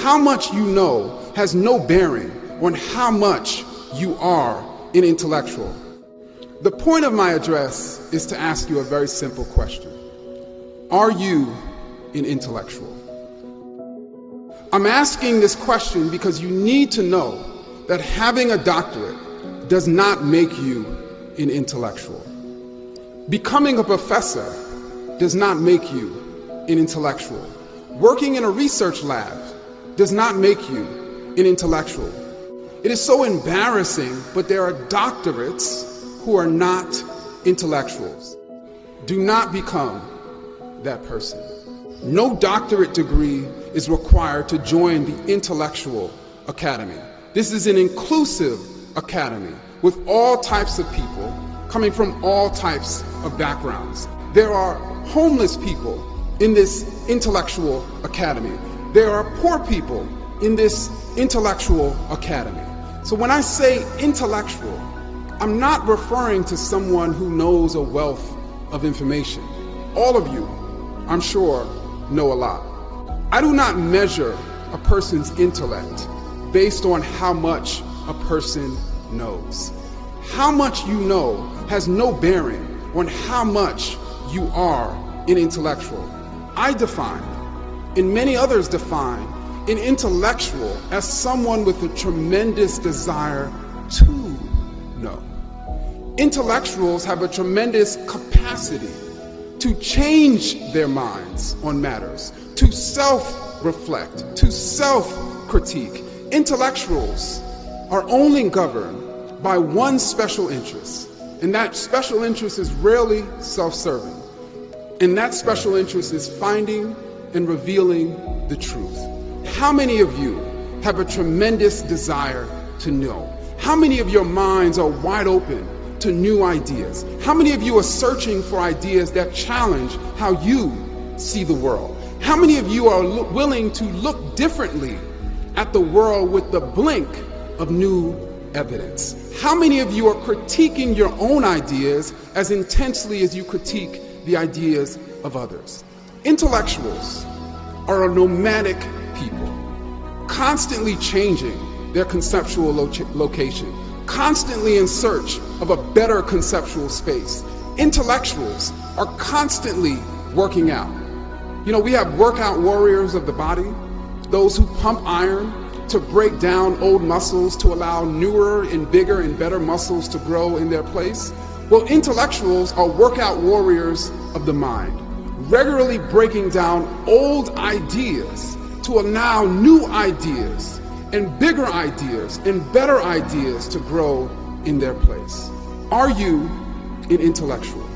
how much you know has no bearing on how much you are an intellectual. The point of my address is to ask you a very simple question. Are you an intellectual? I'm asking this question because you need to know that having a doctorate does not make you an intellectual. Becoming a professor does not make you an intellectual. Working in a research lab does not make you an intellectual. It is so embarrassing, but there are doctorates who are not intellectuals. Do not become that person. No doctorate degree is required to join the intellectual academy. This is an inclusive academy with all types of people coming from all types of backgrounds. There are homeless people in this intellectual academy. There are poor people in this intellectual academy. So when I say intellectual, I'm not referring to someone who knows a wealth of information. All of you, I'm sure, know a lot. I do not measure a person's intellect based on how much a person knows. How much you know has no bearing on how much you are an intellectual. I define, and many others define, an intellectual as someone with a tremendous desire to know. Intellectuals have a tremendous capacity to change their minds on matters, to self-reflect, to self-critique. Intellectuals are only governed by one special interest, and that special interest is rarely self-serving. And that special interest is finding and revealing the truth. How many of you have a tremendous desire to know? How many of your minds are wide open to new ideas? How many of you are searching for ideas that challenge how you see the world? How many of you are willing to look differently at the world with the blink of new evidence? How many of you are critiquing your own ideas as intensely as you critique the ideas of others? Intellectuals are a nomadic people, constantly changing their conceptual location, constantly in search of a better conceptual space. Intellectuals are constantly working out. You know, we have workout warriors of the body, those who pump iron to break down old muscles to allow newer and bigger and better muscles to grow in their place. Well, intellectuals are workout warriors of the mind, regularly breaking down old ideas to allow new ideas and bigger ideas and better ideas to grow in their place. Are you an intellectual?